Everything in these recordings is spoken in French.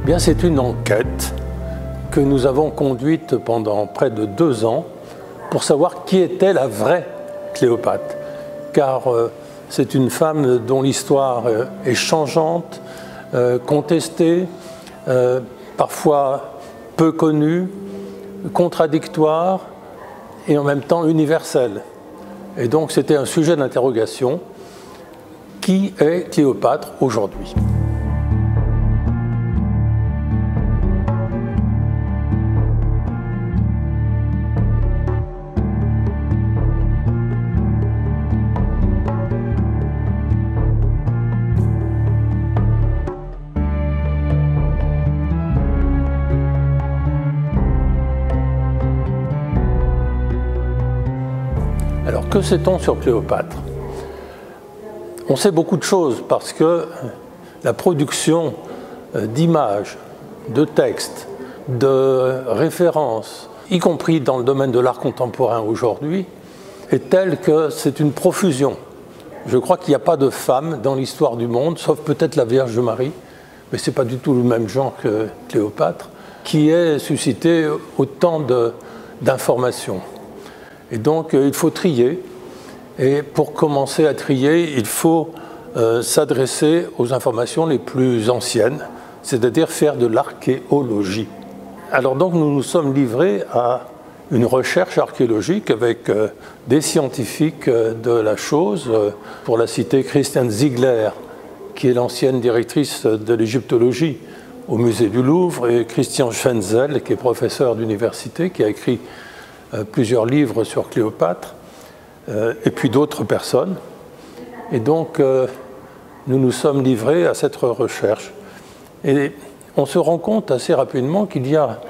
bien, c'est une enquête que nous avons conduite pendant près de 2 ans pour savoir qui était la vraie Cléopâtre. Car c'est une femme dont l'histoire est changeante, contestée, parfois peu connue, contradictoire et en même temps universelle. Et donc c'était un sujet d'interrogation. Qui est Cléopâtre aujourd'hui ? Alors, que sait-on sur Cléopâtre ? On sait beaucoup de choses parce que la production d'images, de textes, de références, y compris dans le domaine de l'art contemporain aujourd'hui, est telle que c'est une profusion. Je crois qu'il n'y a pas de femme dans l'histoire du monde, sauf peut-être la Vierge Marie, mais ce n'est pas du tout le même genre que Cléopâtre, qui ait suscité autant d'informations. Et donc, il faut trier. Et pour commencer à trier, il faut s'adresser aux informations les plus anciennes, c'est-à-dire faire de l'archéologie. Alors donc, nous nous sommes livrés à une recherche archéologique avec des scientifiques de la chose. Pour la citer, Christiane Ziegler, qui est l'ancienne directrice de l'égyptologie au musée du Louvre, et Christian Schwenzel, qui est professeur d'université, qui a écrit plusieurs livres sur Cléopâtre, et puis d'autres personnes. Et donc, nous nous sommes livrés à cette recherche. Et on se rend compte assez rapidement qu'il y a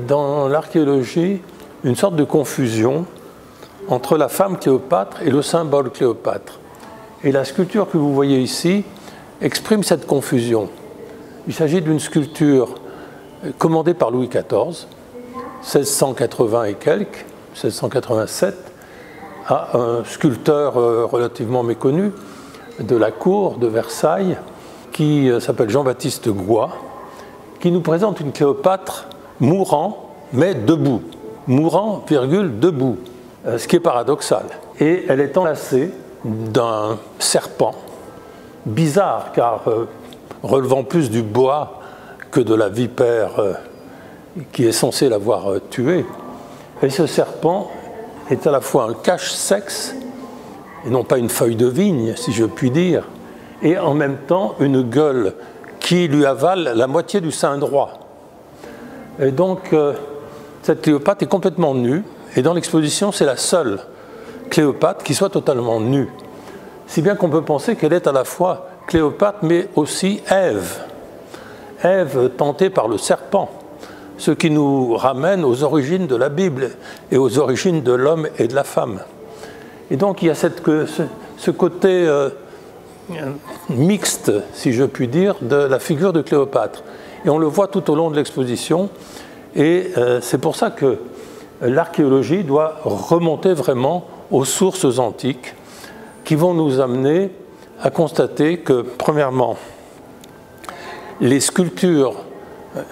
dans l'archéologie une sorte de confusion entre la femme Cléopâtre et le symbole Cléopâtre. Et la sculpture que vous voyez ici exprime cette confusion. Il s'agit d'une sculpture commandée par Louis XIV, 1680 et quelques, 1687, à un sculpteur relativement méconnu de la cour de Versailles, qui s'appelle Jean-Baptiste Gouat, qui nous présente une Cléopâtre mourant, mais debout. Mourant, virgule, debout, ce qui est paradoxal. Et elle est enlacée d'un serpent, bizarre, car relevant plus du bois que de la vipère qui est censé l'avoir tué. Et ce serpent est à la fois un cache-sexe, et non pas une feuille de vigne, si je puis dire, et en même temps une gueule qui lui avale la moitié du sein droit. Et donc, cette Cléopâtre est complètement nue, et dans l'exposition, c'est la seule Cléopâtre qui soit totalement nue. Si bien qu'on peut penser qu'elle est à la fois Cléopâtre, mais aussi Ève. Ève tentée par le serpent. Ce qui nous ramène aux origines de la Bible et aux origines de l'homme et de la femme. Et donc il y a ce côté mixte, si je puis dire, de la figure de Cléopâtre. Et on le voit tout au long de l'exposition. Et c'est pour ça que l'archéologie doit remonter vraiment aux sources antiques qui vont nous amener à constater que, premièrement, les sculptures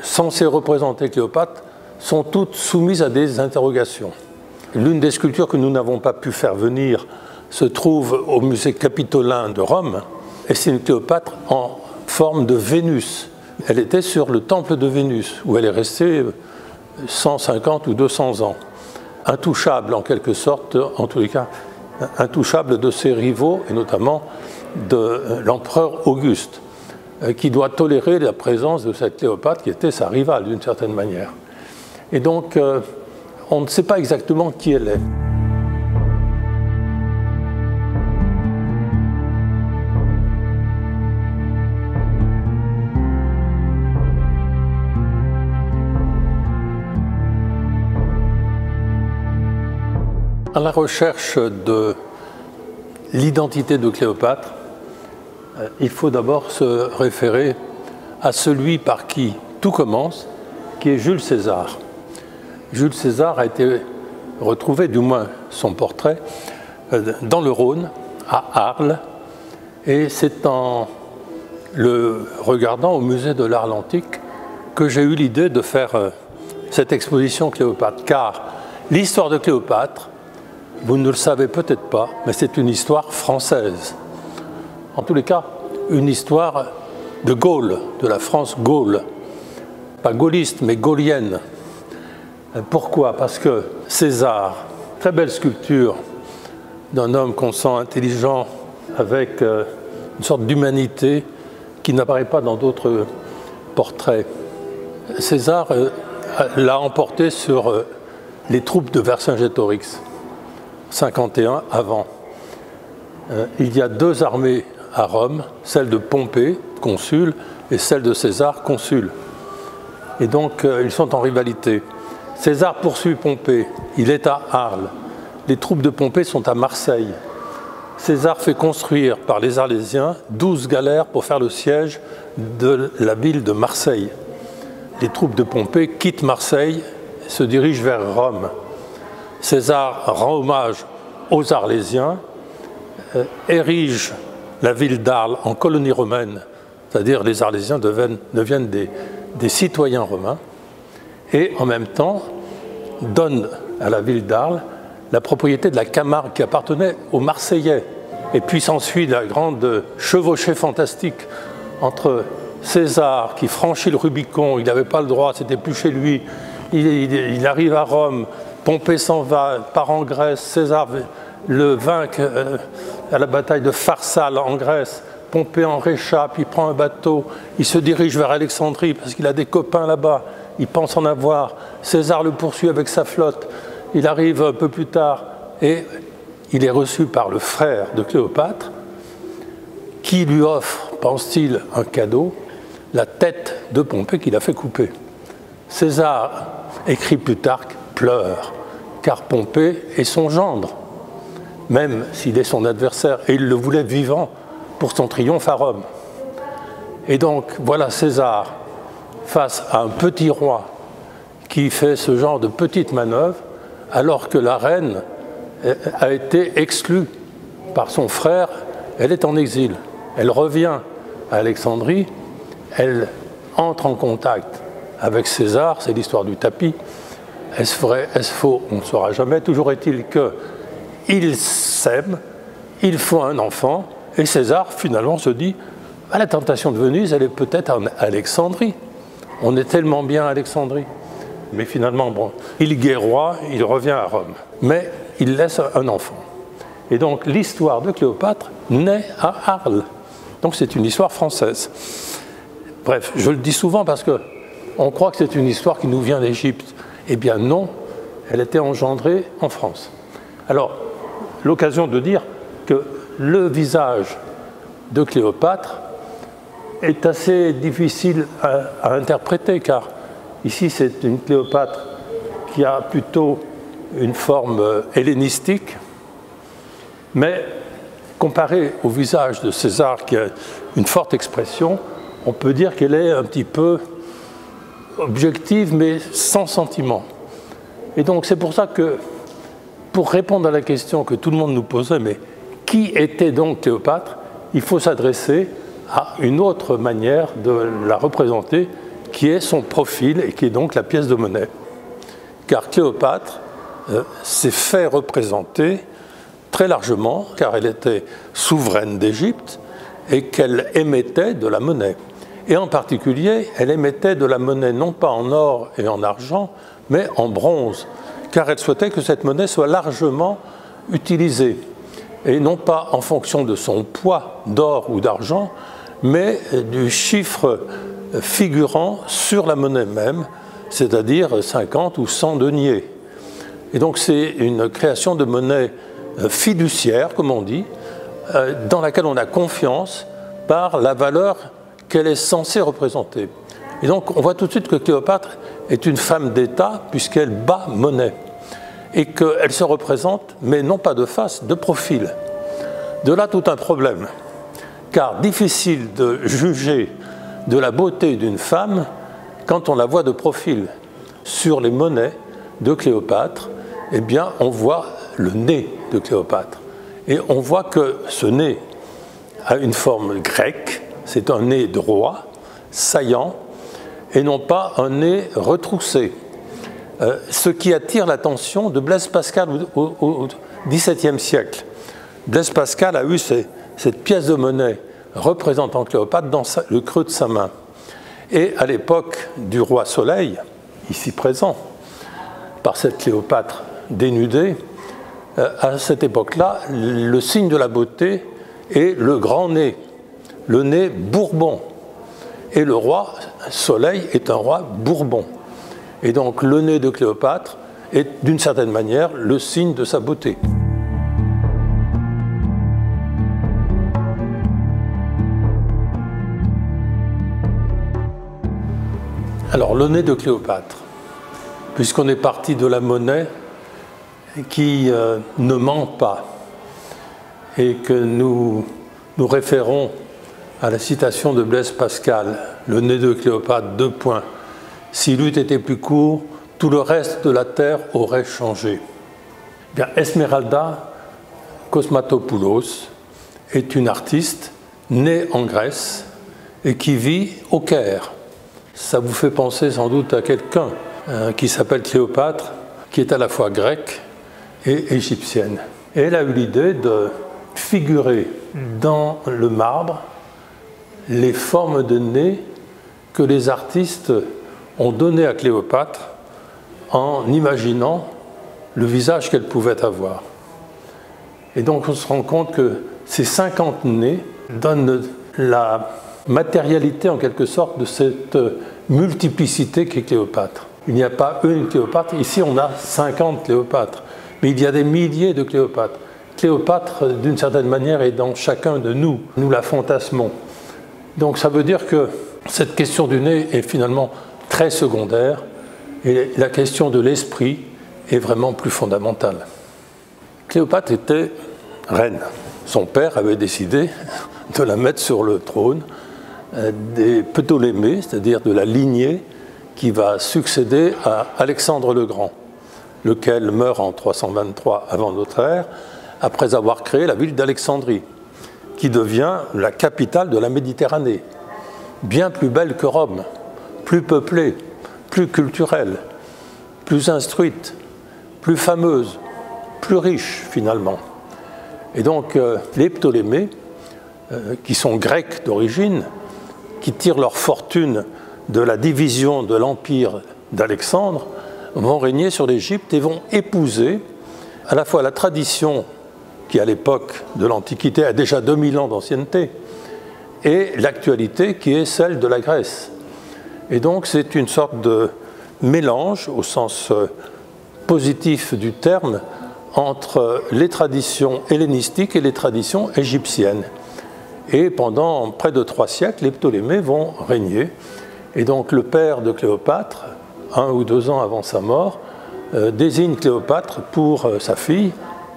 censées représenter Cléopâtre sont toutes soumises à des interrogations. L'une des sculptures que nous n'avons pas pu faire venir se trouve au musée capitolin de Rome, et c'est une Cléopâtre en forme de Vénus. Elle était sur le temple de Vénus, où elle est restée 150 ou 200 ans. Intouchable en quelque sorte, en tous les cas, intouchable de ses rivaux, et notamment de l'empereur Auguste, qui doit tolérer la présence de cette Cléopâtre qui était sa rivale d'une certaine manière. Et donc, on ne sait pas exactement qui elle est. À la recherche de l'identité de Cléopâtre, il faut d'abord se référer à celui par qui tout commence, qui est Jules César. Jules César a été retrouvé, du moins son portrait, dans le Rhône, à Arles, et c'est en le regardant au musée de l'art antique que j'ai eu l'idée de faire cette exposition Cléopâtre, car l'histoire de Cléopâtre, vous ne le savez peut-être pas, mais c'est une histoire française. En tous les cas, une histoire de Gaule, de la France Gaule. Pas gaulliste, mais gaulienne. Pourquoi? Parce que César, très belle sculpture d'un homme qu'on sent intelligent, avec une sorte d'humanité qui n'apparaît pas dans d'autres portraits. César l'a emporté sur les troupes de Vercingétorix, 51 avant. Il y a deux armées à Rome, celle de Pompée, consul, et celle de César, consul. Et donc, ils sont en rivalité. César poursuit Pompée, il est à Arles. Les troupes de Pompée sont à Marseille. César fait construire par les Arlésiens 12 galères pour faire le siège de la ville de Marseille. Les troupes de Pompée quittent Marseille et se dirigent vers Rome. César rend hommage aux Arlésiens, érige la ville d'Arles en colonie romaine, c'est-à-dire les Arlésiens deviennent des citoyens romains, et en même temps donne à la ville d'Arles la propriété de la Camargue qui appartenait aux Marseillais. Et puis s'ensuit la grande chevauchée fantastique entre César qui franchit le Rubicon, il n'avait pas le droit, c'était plus chez lui, il arrive à Rome, Pompée s'en va, part en Grèce, César le vainc à la bataille de Pharsale en Grèce, Pompée en réchappe, il prend un bateau, il se dirige vers Alexandrie parce qu'il a des copains là-bas, il pense en avoir, César le poursuit avec sa flotte, il arrive un peu plus tard et il est reçu par le frère de Cléopâtre qui lui offre, pense-t-il, un cadeau, la tête de Pompée qu'il a fait couper. César, écrit Plutarque, pleure, car Pompée est son gendre, même s'il est son adversaire, et il le voulait vivant pour son triomphe à Rome. Et donc, voilà César face à un petit roi qui fait ce genre de petite manœuvre, alors que la reine a été exclue par son frère, elle est en exil. Elle revient à Alexandrie, elle entre en contact avec César, c'est l'histoire du tapis. Est-ce vrai, est-ce faux? On ne saura jamais. Toujours est-il qu'ils s'aiment, il faut un enfant, et César finalement se dit « la tentation de Venise, elle est peut-être en Alexandrie. On est tellement bien à Alexandrie. » Mais finalement, bon, il guerroie, il revient à Rome. Mais il laisse un enfant. Et donc l'histoire de Cléopâtre naît à Arles. Donc c'est une histoire française. Bref, je le dis souvent parce qu'on croit que c'est une histoire qui nous vient d'Égypte. Eh bien non, elle était engendrée en France. Alors, l'occasion de dire que le visage de Cléopâtre est assez difficile à interpréter, car ici c'est une Cléopâtre qui a plutôt une forme hellénistique, mais comparée au visage de César qui a une forte expression, on peut dire qu'elle est un petit peu objective mais sans sentiment. Et donc c'est pour ça que, pour répondre à la question que tout le monde nous posait, mais qui était donc Cléopâtre, il faut s'adresser à une autre manière de la représenter, qui est son profil et qui est donc la pièce de monnaie. Car Cléopâtre s'est fait représenter très largement, car elle était souveraine d'Égypte et qu'elle émettait de la monnaie. Et en particulier, elle émettait de la monnaie non pas en or et en argent, mais en bronze, car elle souhaitait que cette monnaie soit largement utilisée, et non pas en fonction de son poids d'or ou d'argent, mais du chiffre figurant sur la monnaie même, c'est-à-dire 50 ou 100 deniers. Et donc c'est une création de monnaie fiduciaire, comme on dit, dans laquelle on a confiance par la valeur qu'elle est censée représenter. Et donc on voit tout de suite que Cléopâtre est une femme d'État puisqu'elle bat monnaie et qu'elle se représente, mais non pas de face, de profil. De là tout un problème, car difficile de juger de la beauté d'une femme quand on la voit de profil. Sur les monnaies de Cléopâtre, eh bien, on voit le nez de Cléopâtre. Et on voit que ce nez a une forme grecque, c'est un nez droit, saillant, et non pas un nez retroussé. Ce qui attire l'attention de Blaise Pascal au XVIIe siècle. Blaise Pascal a eu cette pièce de monnaie représentant Cléopâtre dans le creux de sa main. Et à l'époque du roi Soleil, ici présent, par cette Cléopâtre dénudée, à cette époque-là, le signe de la beauté est le grand nez, le nez bourbon. Et le roi Soleil est un roi bourbon. Et donc le nez de Cléopâtre est d'une certaine manière le signe de sa beauté. Alors le nez de Cléopâtre, puisqu'on est parti de la monnaie qui ne ment pas et que nous nous référons à la citation de Blaise Pascal, le nez de Cléopâtre, : s'il eût été plus court, tout le reste de la terre aurait changé. Bien, Esmeralda Kosmatopoulos est une artiste née en Grèce et qui vit au Caire. Ça vous fait penser sans doute à quelqu'un qui s'appelle Cléopâtre, qui est à la fois grecque et égyptienne. Et elle a eu l'idée de figurer dans le marbre les formes de nez que les artistes ont donné à Cléopâtre en imaginant le visage qu'elle pouvait avoir. Et donc on se rend compte que ces 50 nez donnent la matérialité en quelque sorte de cette multiplicité qu'est Cléopâtre. Il n'y a pas une Cléopâtre, ici on a 50 Cléopâtres, mais il y a des milliers de Cléopâtres. Cléopâtre, d'une certaine manière, est dans chacun de nous, nous la fantasmons. Donc ça veut dire que cette question du nez est finalement très secondaire et la question de l'esprit est vraiment plus fondamentale. Cléopâtre était reine. Son père avait décidé de la mettre sur le trône des Ptolémées, c'est-à-dire de la lignée qui va succéder à Alexandre le Grand, lequel meurt en 323 avant notre ère, après avoir créé la ville d'Alexandrie, qui devient la capitale de la Méditerranée, bien plus belle que Rome, plus peuplée, plus culturelle, plus instruite, plus fameuse, plus riche finalement. Et donc les Ptolémées, qui sont grecs d'origine, qui tirent leur fortune de la division de l'empire d'Alexandre, vont régner sur l'Égypte et vont épouser à la fois la tradition qui à l'époque de l'Antiquité a déjà 2000 ans d'ancienneté, et l'actualité qui est celle de la Grèce. Et donc c'est une sorte de mélange, au sens positif du terme, entre les traditions hellénistiques et les traditions égyptiennes. Et pendant près de 3 siècles, les Ptolémées vont régner. Et donc le père de Cléopâtre, 1 ou 2 ans avant sa mort, désigne Cléopâtre pour sa fille,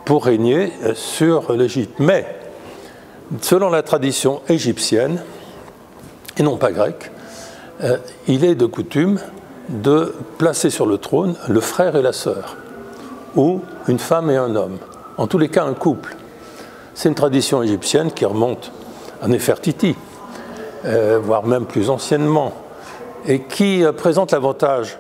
pour régner sur l'Égypte. Mais, selon la tradition égyptienne, et non pas grecque, il est de coutume de placer sur le trône le frère et la sœur, ou une femme et un homme, en tous les cas un couple. C'est une tradition égyptienne qui remonte à Néfertiti, voire même plus anciennement, et qui présente l'avantage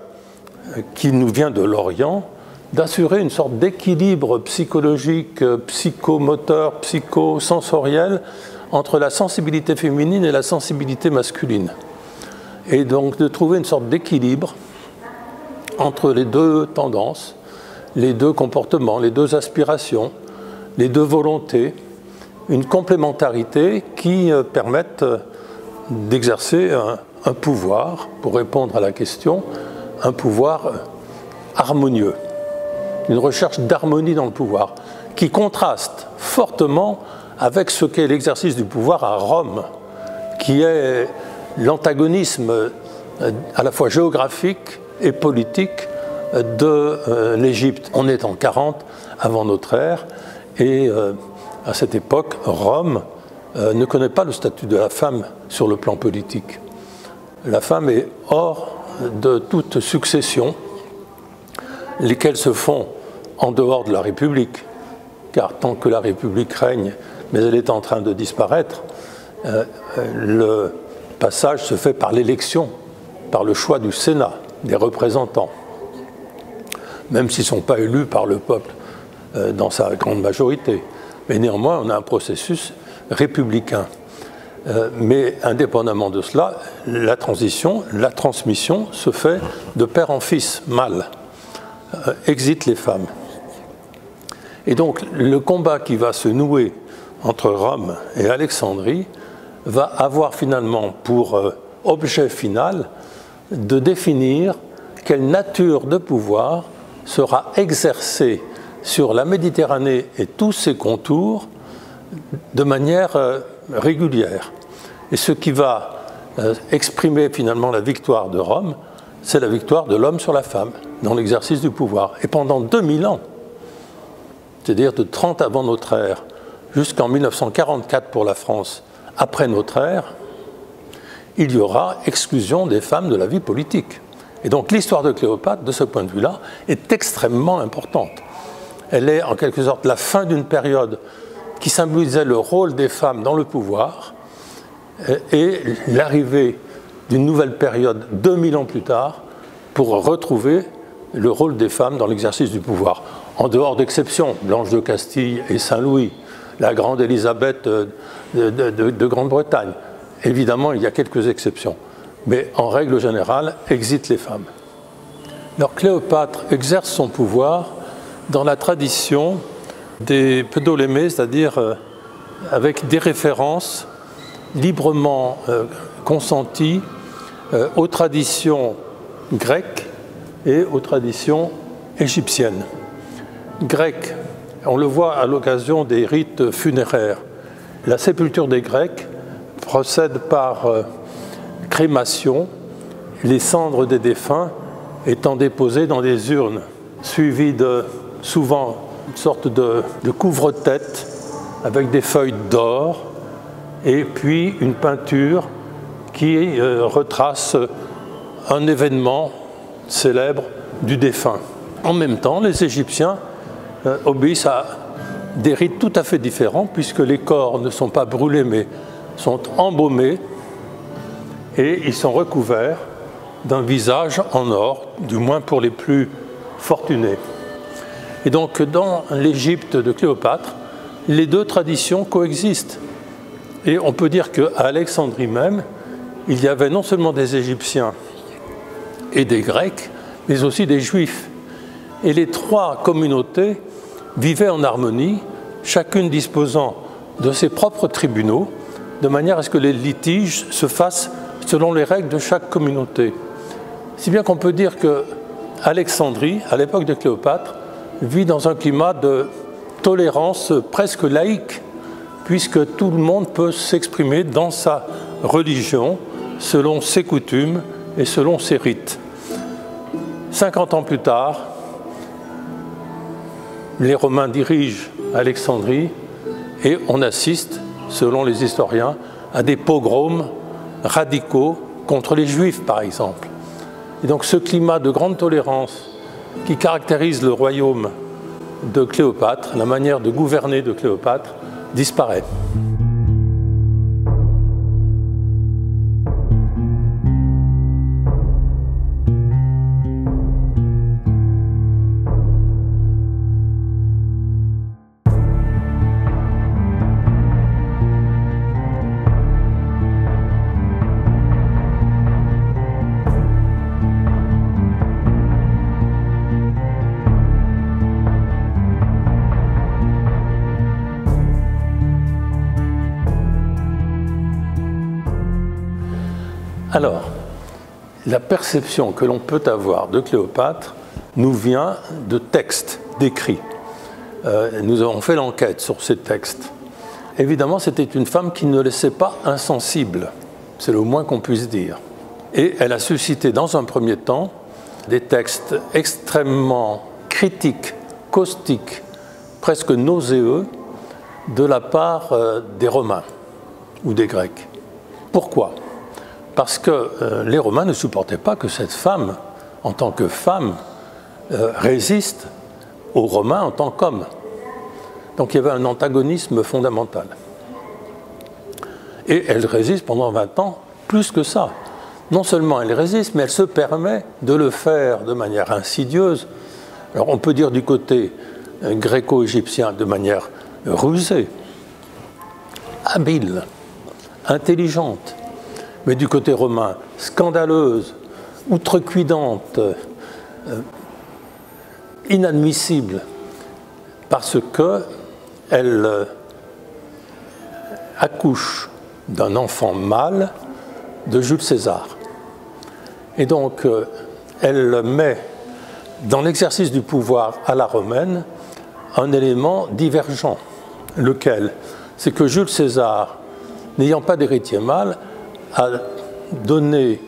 qui nous vient de l'Orient, d'assurer une sorte d'équilibre psychologique, psychomoteur, psychosensoriel entre la sensibilité féminine et la sensibilité masculine. Et donc de trouver une sorte d'équilibre entre les deux tendances, les deux comportements, les deux aspirations, les deux volontés, une complémentarité qui permette d'exercer un pouvoir, pour répondre à la question, un pouvoir harmonieux, une recherche d'harmonie dans le pouvoir, qui contraste fortement avec ce qu'est l'exercice du pouvoir à Rome, qui est l'antagonisme à la fois géographique et politique de l'Égypte. On est en 40 avant notre ère, et à cette époque, Rome ne connaît pas le statut de la femme sur le plan politique. La femme est hors de toute succession, lesquelles se font en dehors de la République, car tant que la République règne, mais elle est en train de disparaître, le passage se fait par l'élection par le choix du Sénat, des représentants, même s'ils ne sont pas élus par le peuple dans sa grande majorité. Mais néanmoins, on a un processus républicain. Mais indépendamment de cela, la transmission se fait de père en fils, mâle. Exit les femmes. Et donc, le combat qui va se nouer entre Rome et Alexandrie va avoir finalement pour objet final de définir quelle nature de pouvoir sera exercée sur la Méditerranée et tous ses contours de manière régulière. Et ce qui va exprimer finalement la victoire de Rome, c'est la victoire de l'homme sur la femme dans l'exercice du pouvoir. Et pendant 2000 ans, c'est-à-dire de 30 avant notre ère jusqu'en 1944 pour la France, après notre ère, il y aura exclusion des femmes de la vie politique. Et donc l'histoire de Cléopâtre, de ce point de vue-là, est extrêmement importante. Elle est en quelque sorte la fin d'une période qui symbolisait le rôle des femmes dans le pouvoir et l'arrivée d'une nouvelle période 2000 ans plus tard pour retrouver le rôle des femmes dans l'exercice du pouvoir. En dehors d'exceptions, Blanche de Castille et Saint-Louis, la grande Élisabeth de Grande-Bretagne. Évidemment, il y a quelques exceptions. Mais en règle générale, exitent les femmes. Alors Cléopâtre exerce son pouvoir dans la tradition des Ptolémées, c'est-à-dire avec des références librement consenties aux traditions grecques et aux traditions égyptiennes. Grecques, on le voit à l'occasion des rites funéraires. La sépulture des Grecs procède par crémation, les cendres des défunts étant déposées dans des urnes, suivies de souvent une sorte de couvre-tête avec des feuilles d'or et puis une peinture qui retrace un événement célèbre du défunt. En même temps, les Égyptiens obéissent à des rites tout à fait différents puisque les corps ne sont pas brûlés mais sont embaumés et ils sont recouverts d'un visage en or, du moins pour les plus fortunés. Et donc dans l'Égypte de Cléopâtre, les deux traditions coexistent. Et on peut dire qu'à Alexandrie même, il y avait non seulement des Égyptiens et des Grecs, mais aussi des Juifs. Et les trois communautés vivaient en harmonie, chacune disposant de ses propres tribunaux, de manière à ce que les litiges se fassent selon les règles de chaque communauté. Si bien qu'on peut dire que Alexandrie, à l'époque de Cléopâtre, vit dans un climat de tolérance presque laïque, puisque tout le monde peut s'exprimer dans sa religion, selon ses coutumes et selon ses rites. 50 ans plus tard, les Romains dirigent Alexandrie et on assiste, selon les historiens, à des pogroms radicaux contre les Juifs, par exemple. Et donc ce climat de grande tolérance qui caractérise le royaume de Cléopâtre, la manière de gouverner de Cléopâtre, disparaît. Alors, la perception que l'on peut avoir de Cléopâtre nous vient de textes, d'écrits. Nous avons fait l'enquête sur ces textes. Évidemment, c'était une femme qui ne laissait pas insensible, c'est le moins qu'on puisse dire. Et elle a suscité dans un premier temps des textes extrêmement critiques, caustiques, presque nauséeux de la part des Romains ou des Grecs. Pourquoi ? Parce que les Romains ne supportaient pas que cette femme, en tant que femme, résiste aux Romains en tant qu'homme. Donc il y avait un antagonisme fondamental. Et elle résiste pendant 20 ans, plus que ça. non seulement elle résiste, mais elle se permet de le faire de manière insidieuse. Alors on peut dire du côté gréco-égyptien de manière rusée, habile, intelligente, mais du côté romain, scandaleuse, outrecuidante, inadmissible, parce qu'elle accouche d'un enfant mâle de Jules César. Et donc, elle met dans l'exercice du pouvoir à la romaine un élément divergent, lequel, c'est que Jules César, n'ayant pas d'héritier mâle, a donné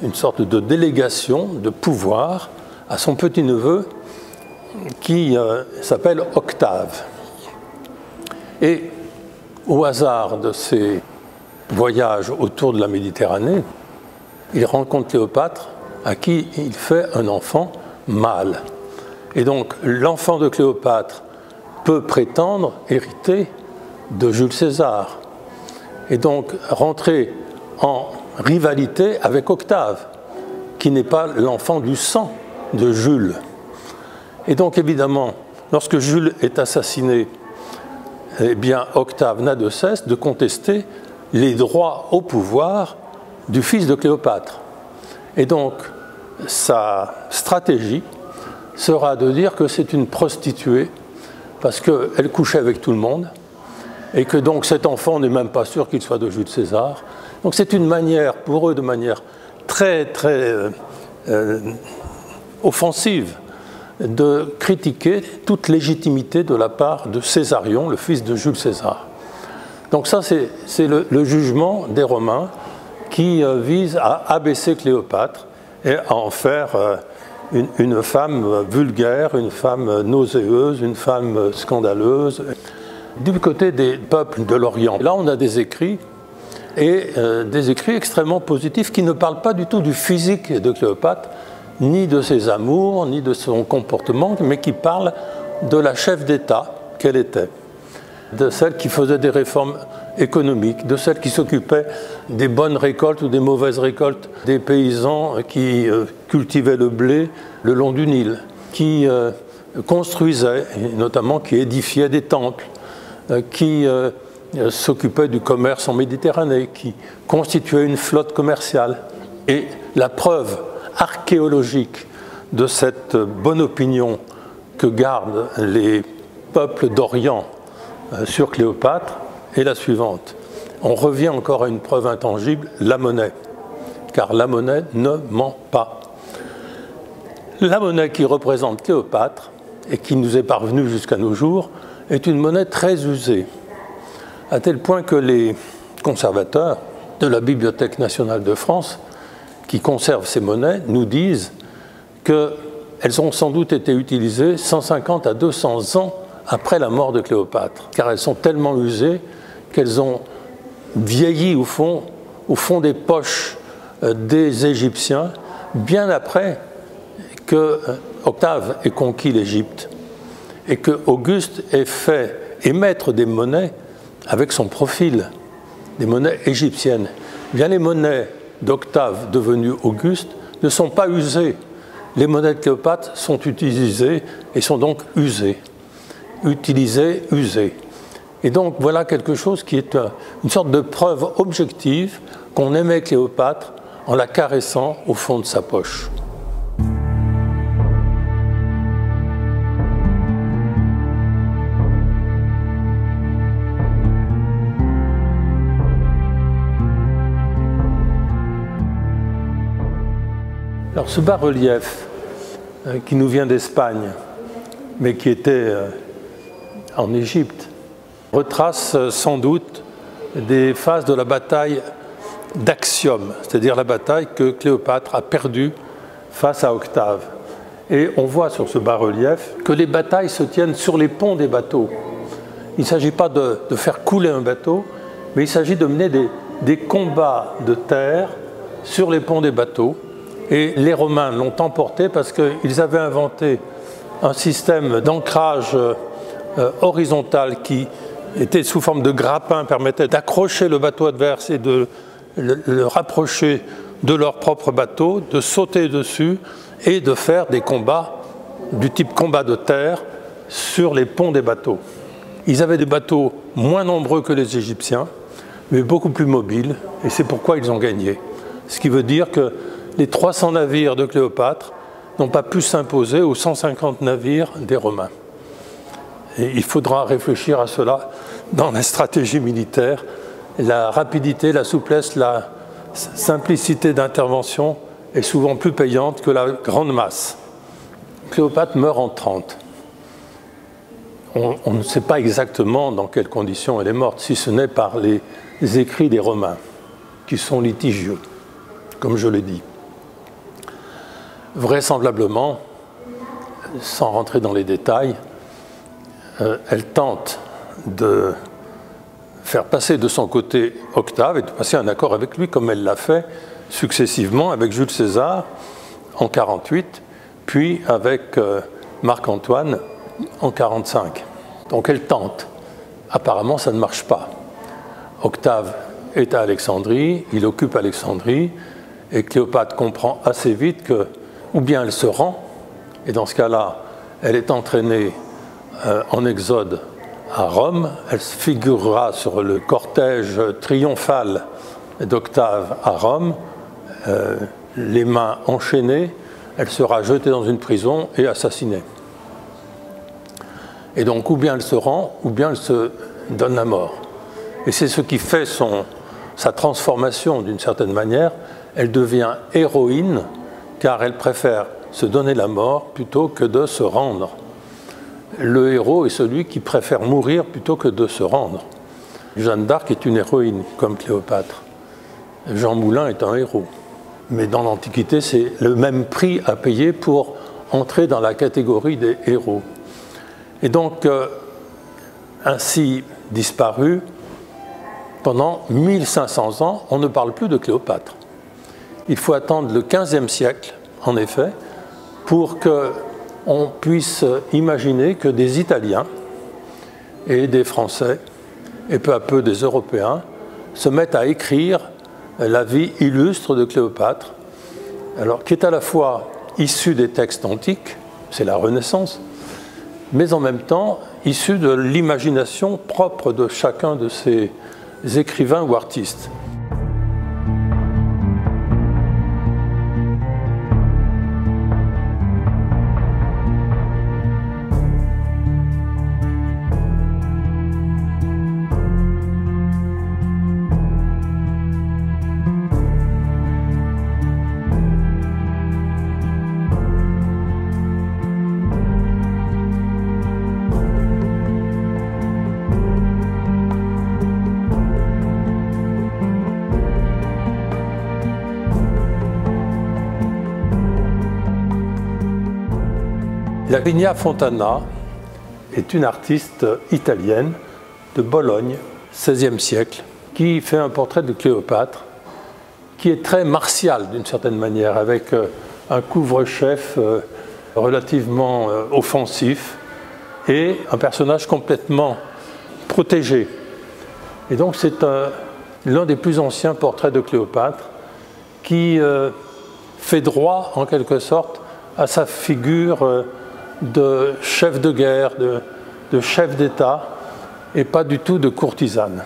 une sorte de délégation de pouvoir à son petit-neveu qui s'appelle Octave. Et au hasard de ses voyages autour de la Méditerranée, il rencontre Cléopâtre à qui il fait un enfant mâle. Et donc l'enfant de Cléopâtre peut prétendre hériter de Jules César et donc rentrer en rivalité avec Octave, qui n'est pas l'enfant du sang de Jules. Et donc évidemment, lorsque Jules est assassiné, eh bien Octave n'a de cesse de contester les droits au pouvoir du fils de Cléopâtre. Et donc sa stratégie sera de dire que c'est une prostituée parce qu'elle couchait avec tout le monde et que donc cet enfant n'est même pas sûr qu'il soit de Jules César. Donc c'est une manière, pour eux, de manière très offensive, de critiquer toute légitimité de la part de Césarion, le fils de Jules César. Donc ça, c'est le jugement des Romains qui vise à abaisser Cléopâtre et à en faire une femme vulgaire, une femme nauséeuse, une femme scandaleuse. Du côté des peuples de l'Orient, là on a des écrits, et des écrits extrêmement positifs qui ne parlent pas du tout du physique de Cléopâtre, ni de ses amours, ni de son comportement, mais qui parlent de la chef d'État qu'elle était, de celle qui faisait des réformes économiques, de celle qui s'occupait des bonnes récoltes ou des mauvaises récoltes, des paysans qui cultivaient le blé le long du Nil, qui construisaient, et notamment qui édifiaient des temples, qui s'occupait du commerce en Méditerranée, qui constituait une flotte commerciale. Et la preuve archéologique de cette bonne opinion que gardent les peuples d'Orient sur Cléopâtre est la suivante. On revient encore à une preuve intangible, la monnaie, car la monnaie ne ment pas. La monnaie qui représente Cléopâtre et qui nous est parvenue jusqu'à nos jours est une monnaie très usée, à tel point que les conservateurs de la Bibliothèque nationale de France, qui conservent ces monnaies, nous disent qu'elles ont sans doute été utilisées 150 à 200 ans après la mort de Cléopâtre, car elles sont tellement usées qu'elles ont vieilli au fond des poches des Égyptiens, bien après que Octave ait conquis l'Égypte et que Auguste ait fait émettre des monnaies avec son profil, des monnaies égyptiennes. Bien, les monnaies d'Octave devenues Auguste ne sont pas usées. Les monnaies de Cléopâtre sont utilisées et sont donc usées. Utilisées, usées. Et donc voilà quelque chose qui est une sorte de preuve objective qu'on aimait Cléopâtre en la caressant au fond de sa poche. Alors ce bas-relief qui nous vient d'Espagne, mais qui était en Égypte, retrace sans doute des phases de la bataille d'Actium, c'est-à-dire la bataille que Cléopâtre a perdue face à Octave. Et on voit sur ce bas-relief que les batailles se tiennent sur les ponts des bateaux. Il ne s'agit pas de faire couler un bateau, mais il s'agit de mener des combats de terre sur les ponts des bateaux. Et les Romains l'ont emporté parce qu'ils avaient inventé un système d'ancrage horizontal qui était sous forme de grappin, permettait d'accrocher le bateau adverse et de le rapprocher de leur propre bateau, de sauter dessus et de faire des combats du type combat de terre sur les ponts des bateaux. Ils avaient des bateaux moins nombreux que les Égyptiens, mais beaucoup plus mobiles, et c'est pourquoi ils ont gagné. Ce qui veut dire que les 300 navires de Cléopâtre n'ont pas pu s'imposer aux 150 navires des Romains. Et il faudra réfléchir à cela dans la stratégie militaire. La rapidité, la souplesse, la simplicité d'intervention est souvent plus payante que la grande masse. Cléopâtre meurt en 30. On ne sait pas exactement dans quelles conditions elle est morte, si ce n'est par les écrits des Romains, qui sont litigieux, comme je l'ai dit. Vraisemblablement, sans rentrer dans les détails, elle tente de faire passer de son côté Octave et de passer un accord avec lui, comme elle l'a fait successivement avec Jules César en 48, puis avec Marc-Antoine en 45. Donc elle tente. Apparemment, ça ne marche pas. Octave est à Alexandrie, il occupe Alexandrie, et Cléopâtre comprend assez vite que, ou bien elle se rend, et dans ce cas-là, elle est entraînée en exode à Rome, elle figurera sur le cortège triomphal d'Octave à Rome, les mains enchaînées, elle sera jetée dans une prison et assassinée. Et donc, ou bien elle se rend, ou bien elle se donne la mort. Et c'est ce qui fait sa transformation d'une certaine manière. Elle devient héroïne, car elle préfère se donner la mort plutôt que de se rendre. Le héros est celui qui préfère mourir plutôt que de se rendre. Jeanne d'Arc est une héroïne, comme Cléopâtre. Jean Moulin est un héros. Mais dans l'Antiquité, c'est le même prix à payer pour entrer dans la catégorie des héros. Et donc, ainsi disparu, pendant 1500 ans, on ne parle plus de Cléopâtre. Il faut attendre le XVe siècle, en effet, pour qu'on puisse imaginer que des Italiens et des Français, et peu à peu des Européens, se mettent à écrire la vie illustre de Cléopâtre, alors qui est à la fois issue des textes antiques, c'est la Renaissance, mais en même temps issue de l'imagination propre de chacun de ces écrivains ou artistes. Lavinia Fontana est une artiste italienne de Bologne, XVIe siècle, qui fait un portrait de Cléopâtre, qui est très martial d'une certaine manière, avec un couvre-chef relativement offensif et un personnage complètement protégé. Et donc c'est l'un des plus anciens portraits de Cléopâtre qui fait droit, en quelque sorte, à sa figure de chef de guerre, de chef d'État, et pas du tout de courtisane.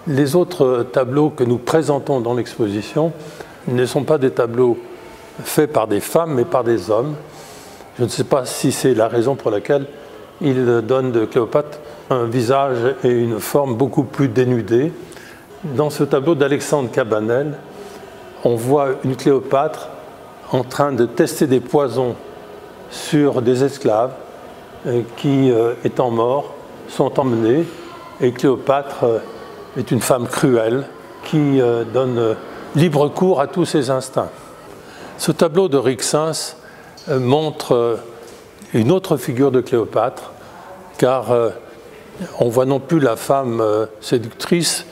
Les autres tableaux que nous présentons dans l'exposition ne sont pas des tableaux faits par des femmes, mais par des hommes. Je ne sais pas si c'est la raison pour laquelle ils donnent de Cléopâtre un visage et une forme beaucoup plus dénudés. Dans ce tableau d'Alexandre Cabanel, on voit une Cléopâtre en train de tester des poisons sur des esclaves qui, étant morts, sont emmenés. Et Cléopâtre est une femme cruelle qui donne libre cours à tous ses instincts. Ce tableau de Rixens montre une autre figure de Cléopâtre, car on voit non plus la femme séductrice,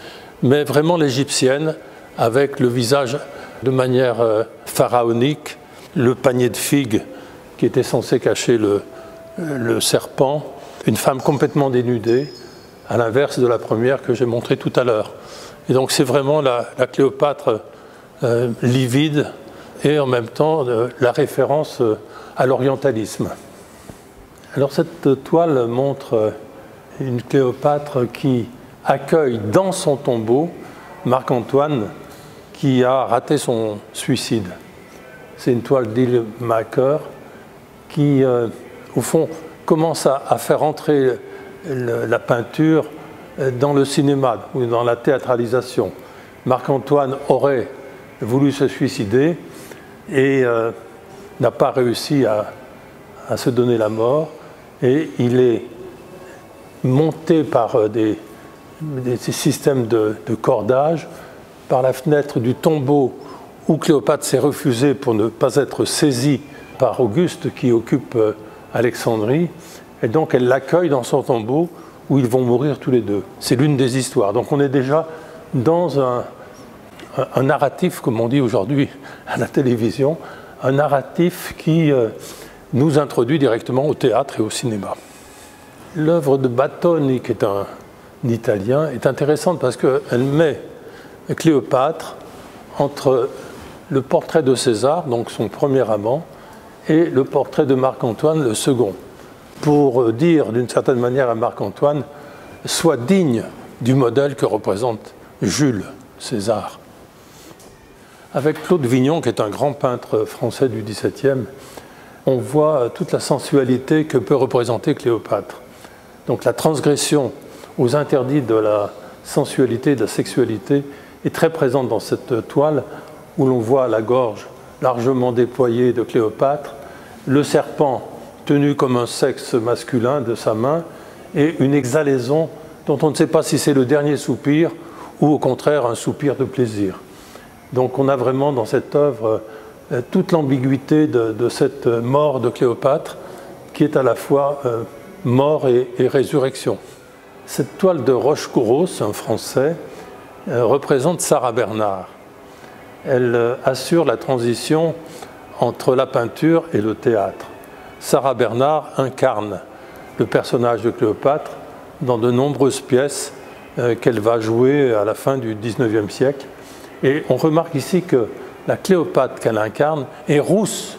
mais vraiment l'égyptienne, avec le visage de manière pharaonique, le panier de figues qui était censé cacher le serpent, une femme complètement dénudée, à l'inverse de la première que j'ai montrée tout à l'heure. Et donc c'est vraiment la Cléopâtre livide et en même temps la référence à l'orientalisme. Alors cette toile montre une Cléopâtre qui accueille dans son tombeau Marc-Antoine qui a raté son suicide. C'est une toile d'Hillemaker qui, au fond, commence à faire entrer la peinture dans le cinéma ou dans la théâtralisation. Marc-Antoine aurait voulu se suicider et n'a pas réussi à se donner la mort. Et il est monté par des systèmes de cordage par la fenêtre du tombeau où Cléopâtre s'est refusée pour ne pas être saisie par Auguste qui occupe Alexandrie. Et donc elle l'accueille dans son tombeau où ils vont mourir tous les deux. C'est l'une des histoires. Donc on est déjà dans un narratif, comme on dit aujourd'hui à la télévision, un narratif qui nous introduit directement au théâtre et au cinéma. L'œuvre de Battoni, qui est un Italien, est intéressante parce qu'elle met Cléopâtre entre le portrait de César, donc son premier amant, et le portrait de Marc-Antoine, le second, pour dire d'une certaine manière à Marc-Antoine, sois digne du modèle que représente Jules César. Avec Claude Vignon, qui est un grand peintre français du XVIIe, on voit toute la sensualité que peut représenter Cléopâtre. Donc la transgression aux interdits de la sensualité, de la sexualité, est très présente dans cette toile où l'on voit la gorge largement déployée de Cléopâtre, le serpent tenu comme un sexe masculin de sa main et une exhalaison dont on ne sait pas si c'est le dernier soupir ou au contraire un soupir de plaisir. Donc on a vraiment dans cette œuvre toute l'ambiguïté de cette mort de Cléopâtre qui est à la fois mort et résurrection. Cette toile de Rochekouros, un Français, représente Sarah Bernard. Elle assure la transition entre la peinture et le théâtre. Sarah Bernard incarne le personnage de Cléopâtre dans de nombreuses pièces qu'elle va jouer à la fin du XIXe siècle. Et on remarque ici que la Cléopâtre qu'elle incarne est rousse,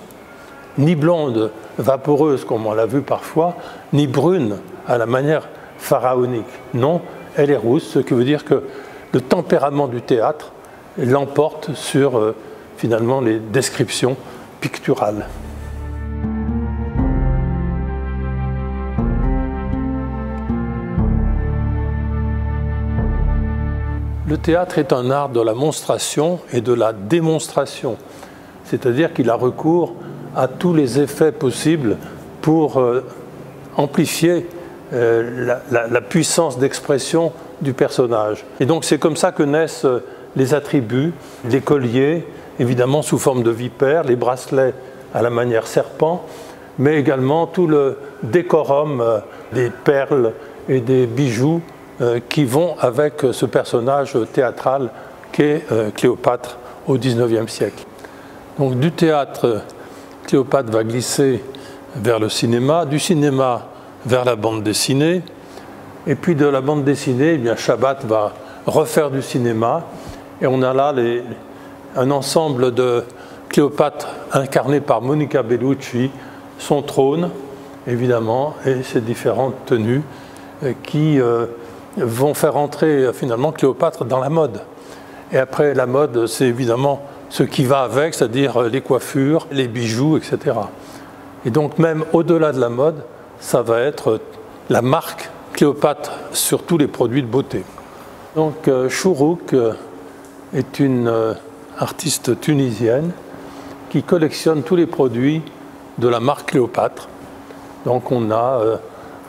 ni blonde, vaporeuse comme on l'a vu parfois, ni brune à la manière pharaonique. Non, elle est rousse, ce qui veut dire que le tempérament du théâtre l'emporte sur finalement les descriptions picturales. Le théâtre est un art de la monstration et de la démonstration, c'est-à-dire qu'il a recours à tous les effets possibles pour amplifier la puissance d'expression du personnage. Et donc c'est comme ça que naissent les attributs, les colliers, évidemment sous forme de vipère, les bracelets à la manière serpent, mais également tout le décorum des perles et des bijoux qui vont avec ce personnage théâtral qu'est Cléopâtre au XIXe siècle. Donc du théâtre, Cléopâtre va glisser vers le cinéma, du cinéma vers la bande dessinée, et puis de la bande dessinée, eh bien, Chabat va refaire du cinéma, et on a là un ensemble de Cléopâtre incarné par Monica Bellucci, son trône, évidemment, et ses différentes tenues qui vont faire entrer finalement Cléopâtre dans la mode. Et après la mode, c'est évidemment ce qui va avec, c'est-à-dire les coiffures, les bijoux, etc. Et donc même au-delà de la mode, ça va être la marque Cléopâtre sur tous les produits de beauté. Donc Chourouk est une artiste tunisienne qui collectionne tous les produits de la marque Cléopâtre. Donc on a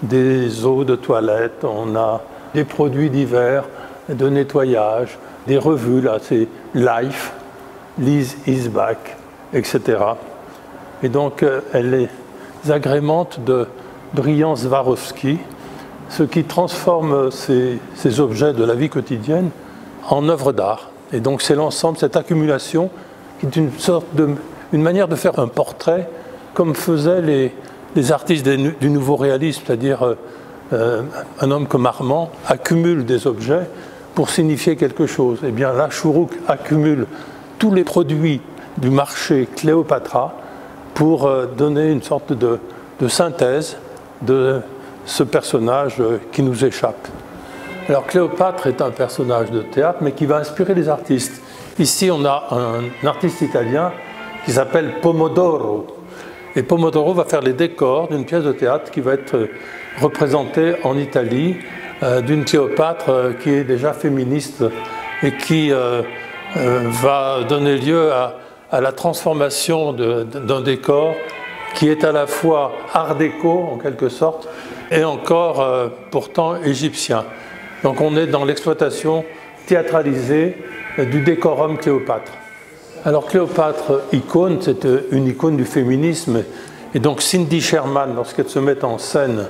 des eaux de toilette, on a des produits divers de nettoyage, des revues, là c'est Life, Liz is Back, etc. Et donc elle les agrémente de brillants Swarovski, ce qui transforme ces objets de la vie quotidienne en œuvres d'art. Et donc c'est l'ensemble, cette accumulation, qui est une manière de faire un portrait comme faisaient les artistes du nouveau réalisme, c'est-à-dire un homme comme Armand accumule des objets pour signifier quelque chose. Et bien là, Chourouk accumule tous les produits du marché Cléopatra pour donner une sorte de synthèse de ce personnage qui nous échappe. Alors Cléopâtre est un personnage de théâtre, mais qui va inspirer les artistes. Ici, on a un artiste italien qui s'appelle Pomodoro. Et Pomodoro va faire les décors d'une pièce de théâtre qui va être représentée en Italie, d'une Cléopâtre qui est déjà féministe et qui va donner lieu à la transformation d'un décor qui est à la fois art déco en quelque sorte et encore pourtant égyptien. Donc on est dans l'exploitation théâtralisée du décorum Cléopâtre. Alors Cléopâtre, icône, c'est une icône du féminisme, et donc Cindy Sherman, lorsqu'elle se met en scène,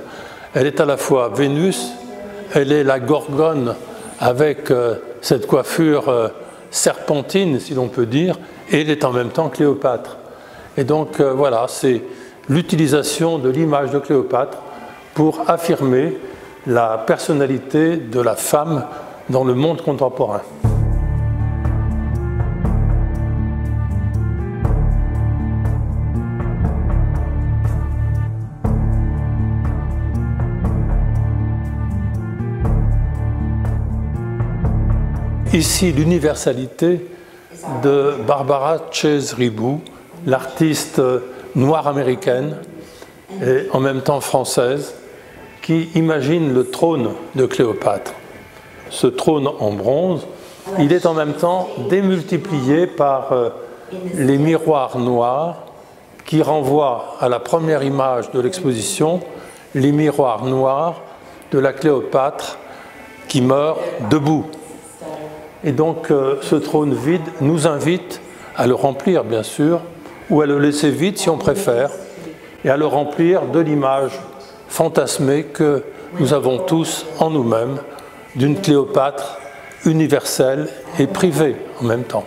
elle est à la fois Vénus, elle est la Gorgone avec cette coiffure serpentine, si l'on peut dire, et elle est en même temps Cléopâtre. Et donc voilà, c'est l'utilisation de l'image de Cléopâtre pour affirmer la personnalité de la femme dans le monde contemporain. Ici, l'universalité de Barbara Chase-Ribou, l'artiste noire américaine et en même temps française, qui imagine le trône de Cléopâtre. Ce trône en bronze, il est en même temps démultiplié par les miroirs noirs qui renvoient à la première image de l'exposition, les miroirs noirs de la Cléopâtre qui meurt debout. Et donc ce trône vide nous invite à le remplir, bien sûr, ou à le laisser vide si on préfère, et à le remplir de l'image fantasmée que nous avons tous en nous-mêmes d'une Cléopâtre universelle et privée en même temps.